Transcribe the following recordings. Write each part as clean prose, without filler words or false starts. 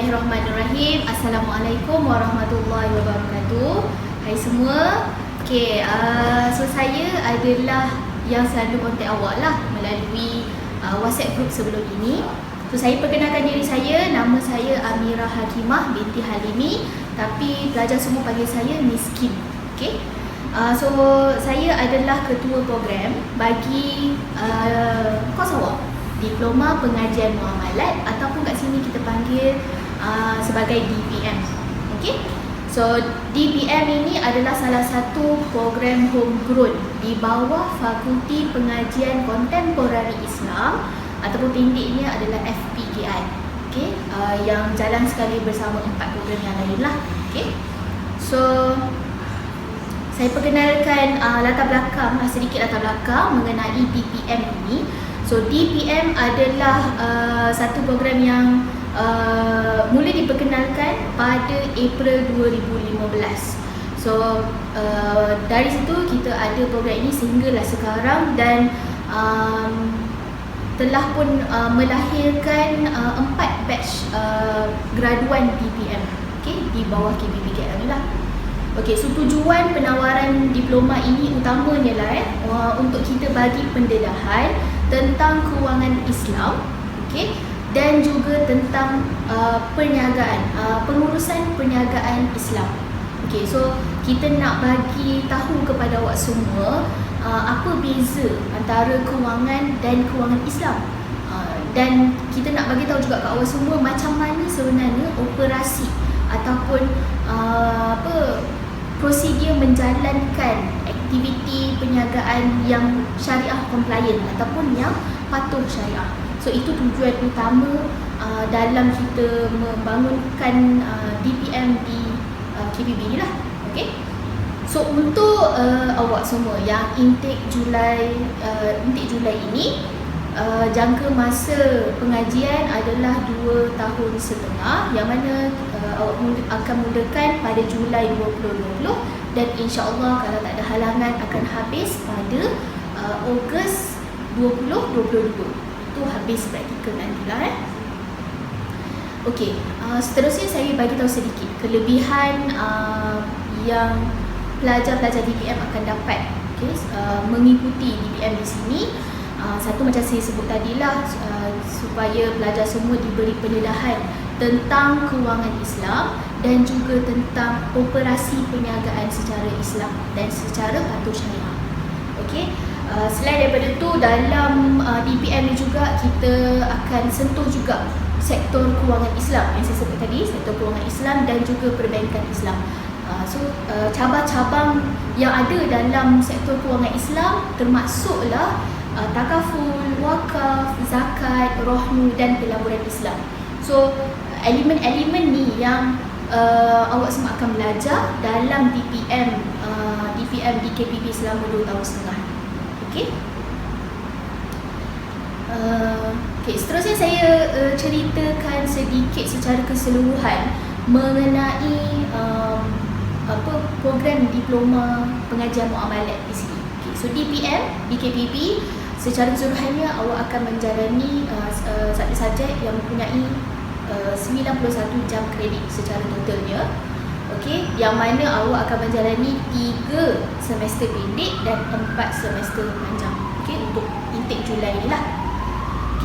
Bismillahirrahmanirrahim. Assalamualaikum warahmatullahi wabarakatuh. Hai semua. So saya adalah yang selalu kontak awak lah melalui WhatsApp group sebelum ini. So saya perkenalkan diri saya, nama saya Amirah Hakimah binti Halimi, tapi pelajar semua panggil saya Miss Kim. So saya adalah ketua program bagi kos awak, Diploma Pengajian Muamalat, ataupun kat sini kita panggil sebagai DPM. So DPM ini adalah salah satu program homegrown di bawah Fakulti Pengajian Kontemporari Islam, ataupun pendeknya adalah FPKI. Yang jalan sekali bersama 4 program yang lain lah. So saya perkenalkan sedikit latar belakang mengenai DPM ini. So DPM adalah satu program yang mula diperkenalkan pada April 2015. So dari situ kita ada program ini sehinggalah sekarang, dan telah pun melahirkan 4 batch graduan DPM di bawah KPPKL lah. So tujuan penawaran diploma ini utamanya lah untuk kita bagi pendedahan tentang kewangan Islam, dan juga tentang perniagaan, pengurusan perniagaan Islam. So kita nak bagi tahu kepada awak semua apa beza antara kewangan dan kewangan Islam, dan kita nak bagi tahu juga kat awak semua macam mana sebenarnya operasi ataupun prosedur menjalankan aktiviti perniagaan yang syariah compliant ataupun yang patuh syariah. So itu tujuan utama dalam kita membangunkan DPM di KPB ni lah. So untuk awak semua yang intake Julai ini, jangka masa pengajian adalah 2 tahun setengah, yang mana awak akan mulakan pada Julai 2020, dan insya-Allah kalau tak ada halangan akan habis pada Ogos 2022. Itu habis praktikal nantilah. Seterusnya saya bagi tahu sedikit kelebihan yang pelajar-pelajar DPM akan dapat mengikuti DPM di sini. Satu, macam saya sebut tadilah, supaya pelajar semua diberi pendedahan tentang kewangan Islam dan juga tentang operasi perniagaan secara Islam dan secara patuh syariah. Selain daripada itu, dalam DPM ni juga kita akan sentuh juga sektor kewangan Islam yang saya sebut tadi, sektor kewangan Islam dan juga perbankan Islam. Cabang-cabang yang ada dalam sektor kewangan Islam termasuklah takaful, wakaf, zakat, rohnu dan pelaburan Islam. So elemen-elemen ni yang awak semua akan belajar dalam DPM di KPP selama 2 tahun setengah. Seterusnya saya ceritakan sedikit secara keseluruhan mengenai program diploma pengajian muamalat di sini. So DPM di KPP secara keseluruhannya awak akan menjalani subjek-subjek yang mempunyai 91 jam kredit secara totalnya. Yang mana awak akan menjalani 3 semester pendek dan 4 semester panjang. Untuk intake Julai ni lah.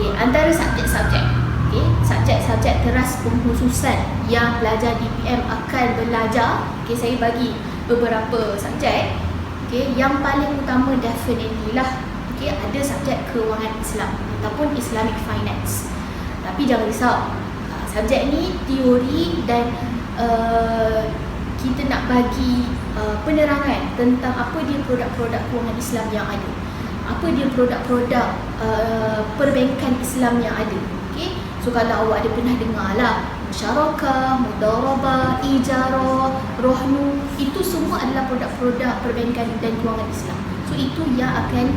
Antara subjek-subjek, subjek-subjek keras pengkhususan yang pelajar DPM akan belajar, saya bagi beberapa subjek. Yang paling utama definitely lah, ada subjek kewangan Islam ataupun Islamic Finance. Tapi jangan risau, subjek ni teori dan kita nak bagi penerangan tentang apa dia produk-produk kewangan Islam yang ada, apa dia produk-produk perbankan Islam yang ada. So kalau awak ada pernah dengar lah musyarakah, mudharabah, ijarah, rohnu, itu semua adalah produk-produk perbankan dan kewangan Islam. So itu yang akan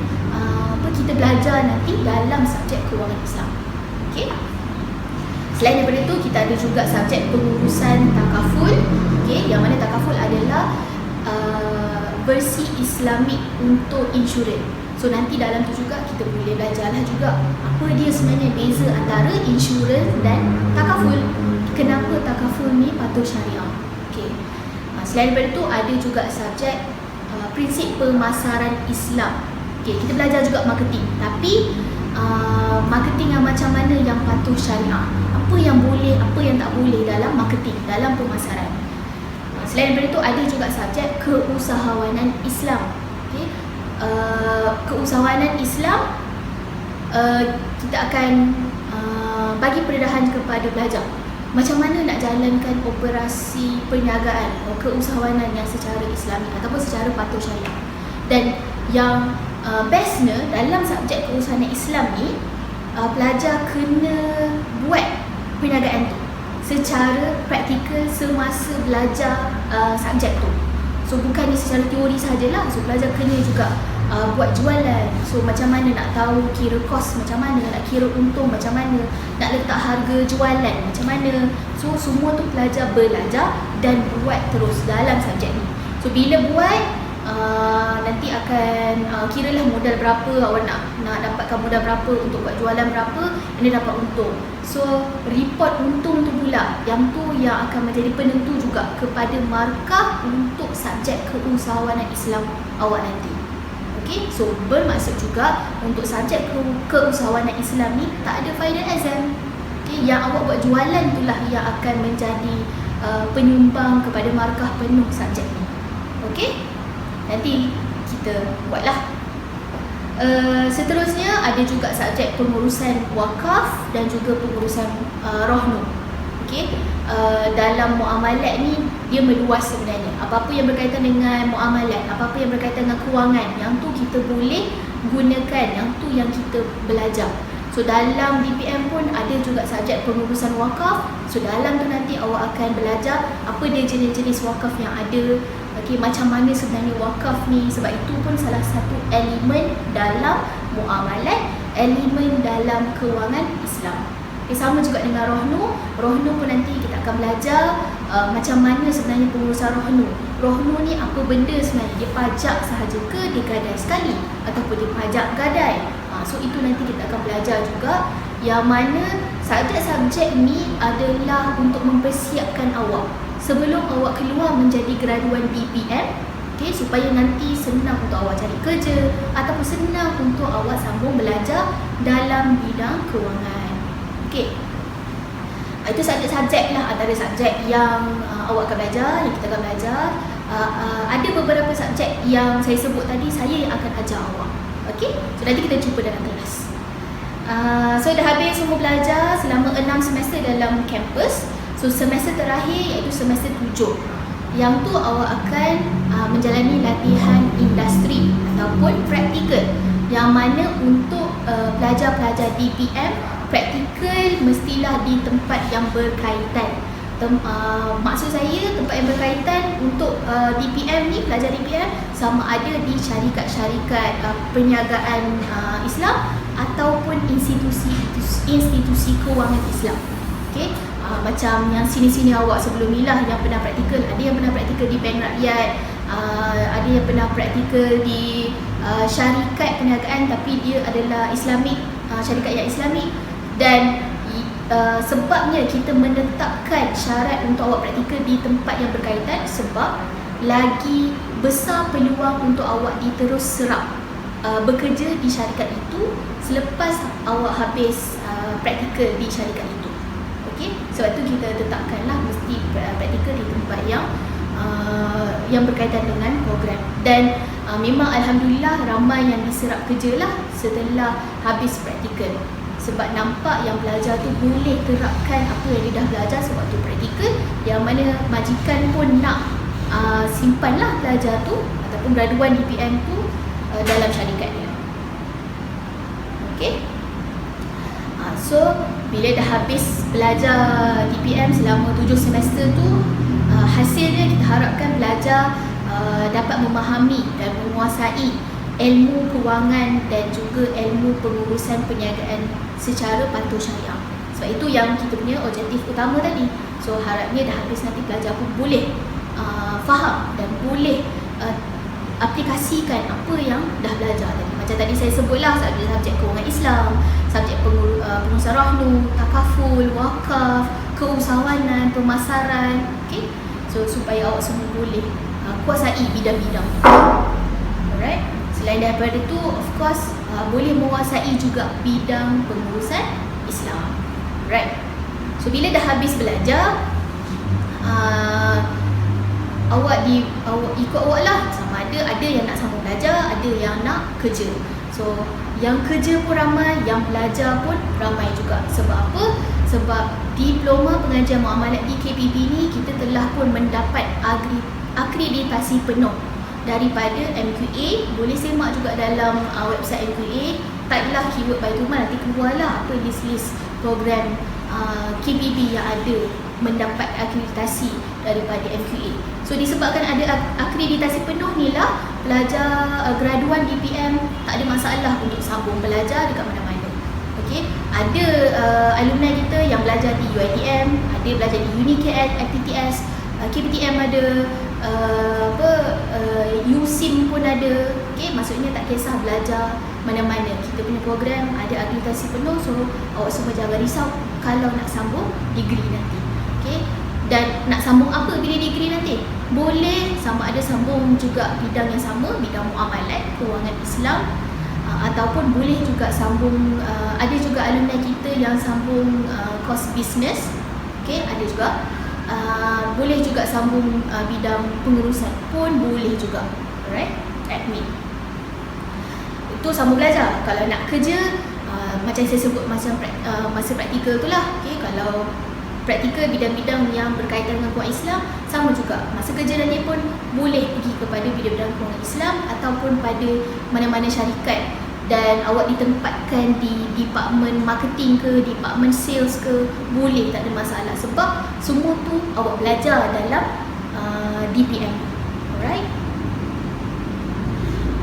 kita belajar nanti dalam subjek kewangan Islam. Selain daripada itu, kita ada juga subjek pengurusan takaful. Yang mana takaful adalah versi Islamik untuk insurans. So nanti dalam tu juga kita boleh belajarlah juga apa dia sebenarnya beza antara insurans dan takaful. Kenapa takaful ni patuh syariah. Okay. Selain daripada tu ada juga subjek prinsip pemasaran Islam. Okay, kita belajar juga marketing, tapi marketing yang macam mana yang patuh syariah, apa yang boleh, apa yang tak boleh dalam marketing, dalam pemasaran. Selain daripada itu ada juga subjek keusahawanan Islam. Okay. Keusahawanan Islam kita akan bagi pendedahan kepada pelajar macam mana nak jalankan operasi perniagaan keusahawanan yang secara Islami ataupun secara patuh syariah. Dan yang bestnya dalam subjek keusahawanan Islam ni, pelajar kena buat perniagaan tu secara praktikal semasa belajar subjek tu. So bukannya secara teori sajalah. So pelajar kena juga buat jualan. So macam mana nak tahu kira kos macam mana, nak kira untung macam mana, nak letak harga jualan macam mana. So semua tu pelajar belajar dan buat terus dalam subjek ni. So bila buat nanti akan kiralah modal berapa awak nak dapatkan modal berapa untuk buat jualan berapa, ini dapat untung. So report untung tu pula yang akan menjadi penentu juga kepada markah untuk subjek keusahawanan Islam awak nanti. Okay, so bermaksud juga untuk subjek keusahawanan Islam ni tak ada final exam. Okay, yang awak buat jualan itulah yang akan menjadi penyumbang kepada markah penuh subjek ni. Okay, nanti kita buatlah. Seterusnya ada juga subjek pengurusan wakaf dan juga pengurusan rohnu. Okay, dalam muamalat ni dia meluas sebenarnya. Apa-apa yang berkaitan dengan muamalat, apa-apa yang berkaitan dengan kewangan, yang tu kita boleh gunakan, yang tu yang kita belajar. So dalam DPM pun ada juga subjek pengurusan wakaf. So dalam tu nanti awak akan belajar apa dia jenis-jenis wakaf yang ada. Okay, macam mana sebenarnya wakaf ni, sebab itu pun salah satu elemen dalam muamalat, elemen dalam kewangan Islam. Okay, sama juga dengan rohnu. Rohnu pun nanti kita akan belajar macam mana sebenarnya pengurusan rohnu. Rohnu ni apa benda sebenarnya? Dia pajak sahaja ke dia gadai sekali ataupun dia pajak gadai? So itu nanti kita akan belajar juga, yang mana subjek-subjek ni adalah untuk mempersiapkan awak sebelum awak keluar menjadi graduan DPM. Okay, supaya nanti senang untuk awak cari kerja ataupun senang untuk awak sambung belajar dalam bidang kewangan. Okay, itu subjek-subjek lah, antara subjek yang awak akan belajar, yang kita akan belajar. Ada beberapa subjek yang saya sebut tadi, saya yang akan ajar awak. Okay, so nanti kita jumpa dalam kelas. So dah habis semua belajar selama 6 semester dalam kampus. So semester terakhir iaitu semester 7, yang tu awak akan menjalani latihan industri ataupun praktikal, yang mana untuk pelajar-pelajar DPM, praktikal mestilah di tempat yang berkaitan. Maksud saya tempat yang berkaitan untuk DPM ni, pelajar DPM, sama ada di syarikat-syarikat perniagaan Islam ataupun institusi kewangan Islam. Okay, macam yang sini-sini awak sebelum ni lah yang pernah praktikal. Ada yang pernah praktikal di Bank Rakyat, ada yang pernah praktikal di syarikat perniagaan tapi dia adalah Islamik, syarikat yang Islamik. Dan sebabnya kita menetapkan syarat untuk awak praktikal di tempat yang berkaitan sebab lagi besar peluang untuk awak diterus serap bekerja di syarikat itu selepas awak habis praktikal di syarikat itu. Okey, sebab itu kita tetapkanlah mesti praktikal di tempat yang berkaitan dengan program. Dan memang alhamdulillah ramai yang diserap kerja lah setelah habis praktikal. Sebab nampak yang pelajar tu boleh terapkan apa yang dia dah belajar sewaktu praktikal, yang mana majikan pun nak simpanlah pelajar tu ataupun graduan DPM tu dalam syarikatnya. Okey. So bila dah habis belajar DPM selama 7 semester tu, hasilnya kita harapkan pelajar dapat memahami dan menguasai ilmu kewangan dan juga ilmu pengurusan perniagaan secara patuh syariah. Sebab itu yang kita punya objektif utama tadi. So harapnya dah habis nanti pelajar pun boleh faham dan boleh aplikasikan apa yang dah belajar tadi. Macam tadi saya sebutlah, subjek kewangan Islam, subjek pengurusan rahnu, takaful, wakaf, keusahawanan, pemasaran. Okay? So supaya awak semua boleh kuasai bidang-bidang. Alright. Selain daripada itu, of course, boleh menguasai juga bidang pengurusan Islam. Right. So bila dah habis belajar, awak ikut awak lah, sama ada yang nak sambung belajar, ada yang nak kerja. So yang kerja pun ramai, yang belajar pun ramai juga. Sebab apa? Sebab diploma pengajian muamalat di KPB ni kita telah pun mendapat akreditasi penuh daripada MQA. Boleh semak juga dalam website MQA, type lah keyword Baitul Mal, nanti keluarlah apa list program KPB yang ada mendapat akreditasi daripada MQA. So disebabkan ada akreditasi penuh ni lah, pelajar graduan DPM tak ada masalah untuk sambung belajar dekat mana-mana. Okay? Ada alumni kita yang belajar di UiTM, ada belajar di UniKL, FPTS, KPTM ada, USIM pun ada. Okay? Maksudnya tak kisah belajar mana-mana, kita punya program ada akreditasi penuh. So awak semua jangan risau kalau nak sambung degree nanti. Okay? Dan nak sambung apa bila degree nanti? Boleh sama ada sambung juga bidang yang sama, bidang muamalat, kewangan Islam, ataupun boleh juga sambung, ada juga alumni kita yang sambung course business. Okay? Ada juga. Boleh juga sambung bidang pengurusan pun boleh juga. Alright? Admin. Itu sambung belajar. Kalau nak kerja, macam saya sebut masa praktikal tu lah. Okay? Kalau praktikal bidang-bidang yang berkaitan dengan kewangan Islam, sama juga. Masa kerja nanti pun boleh pergi kepada bidang-bidang kewangan Islam ataupun pada mana-mana syarikat, dan awak ditempatkan di department marketing ke, department sales ke, boleh, tak ada masalah. Sebab semua tu awak belajar dalam DPM. Alright?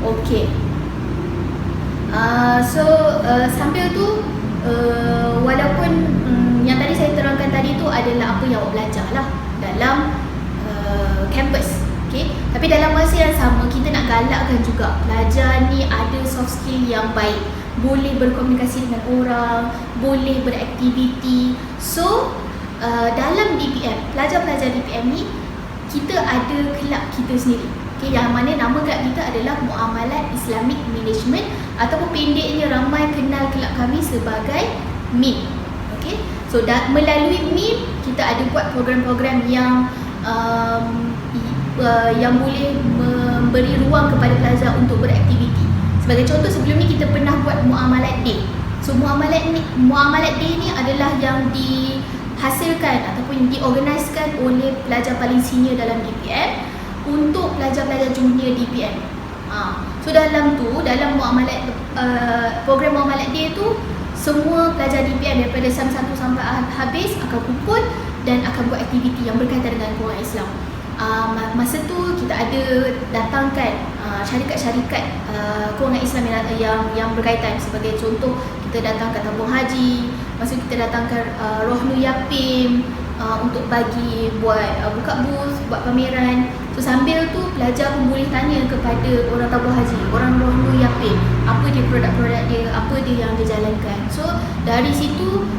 Okay. Sambil tu, walaupun yang tadi saya terangkan tadi tu adalah apa yang awak belajar lah dalam campus. Okay? Tapi dalam masa yang sama, kita nak galakkan juga pelajar ni ada soft skill yang baik, boleh berkomunikasi dengan orang, boleh beraktiviti. So dalam DPM, pelajar-pelajar DPM ni, kita ada kelab kita sendiri. Okay, yang mana nama kelab kita adalah Muamalat Islamic Management, ataupun pendeknya ramai kenal kelab kami sebagai MIM. Okay? So melalui MIM, kita ada buat program-program yang boleh memberi ruang kepada pelajar untuk beraktiviti. Sebagai contoh, sebelum ni kita pernah buat Muamalat Day. So Muamalat Day ni adalah yang dihasilkan ataupun diorganiskan oleh pelajar paling senior dalam DPM untuk pelajar-pelajar junior DPM. So dalam program Muamalat Day tu, semua pelajar DPM daripada SAM 1 sampai habis akan kumpul dan akan buat aktiviti yang berkaitan dengan kewangan Islam. Masa tu kita ada datangkan syarikat-syarikat kewangan Islam yang berkaitan. Sebagai contoh, kita datangkan tabung haji, masa kita datangkan Rohnu Yapim untuk bagi buat buka booth, buat pameran. So sambil tu pelajar pun boleh tanya kepada orang tabung haji, orang Rohnu Yapim, apa dia produk-produk dia, apa dia yang dia jalankan. So dari situ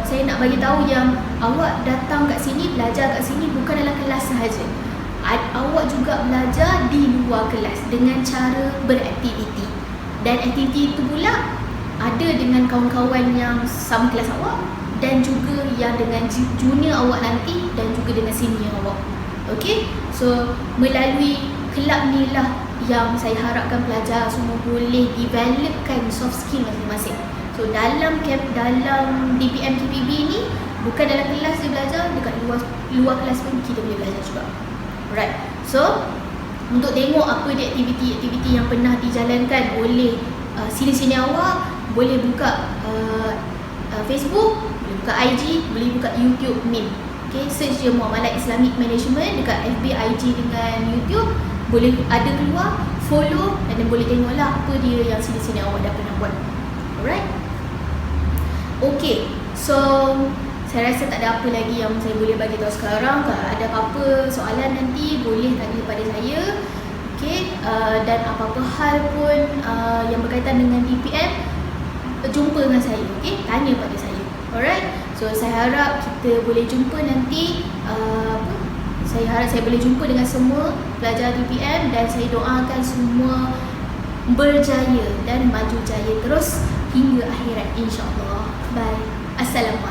saya nak bagi tahu yang awak datang kat sini, belajar kat sini bukan dalam kelas sahaja. Awak juga belajar di luar kelas dengan cara beraktiviti. Dan aktiviti itu pula ada dengan kawan-kawan yang sama kelas awak, dan juga yang dengan junior awak nanti, dan juga dengan senior awak. Okay? So melalui kelab ni lah yang saya harapkan pelajar semua boleh developkan soft skill masing-masing. So dalam DPM KPB ni, bukan dalam kelas dia belajar, dekat luar kelas pun kita boleh belajar juga. Alright. So untuk tengok apa dia aktiviti yang pernah dijalankan oleh senior awak, boleh buka Facebook, boleh buka IG, boleh buka YouTube MIM. Okay, search je Muamalat Islamic Management dekat FB, IG dengan YouTube, boleh ada keluar, follow, dan boleh tengoklah apa dia yang senior awak dah pernah buat. Alright. Okay, so saya rasa tak ada apa lagi yang saya boleh bagi tahu sekarang. Kalau ada apa-apa soalan nanti boleh tanya kepada saya. Okay, dan apa-apa hal pun yang berkaitan dengan DPM, jumpa dengan saya, okay? Tanya pada saya. Alright, so saya harap kita boleh jumpa nanti. Saya harap saya boleh jumpa dengan semua pelajar DPM dan saya doakan semua berjaya dan maju jaya terus hingga akhirat, insyaAllah. Bye. Assalamualaikum.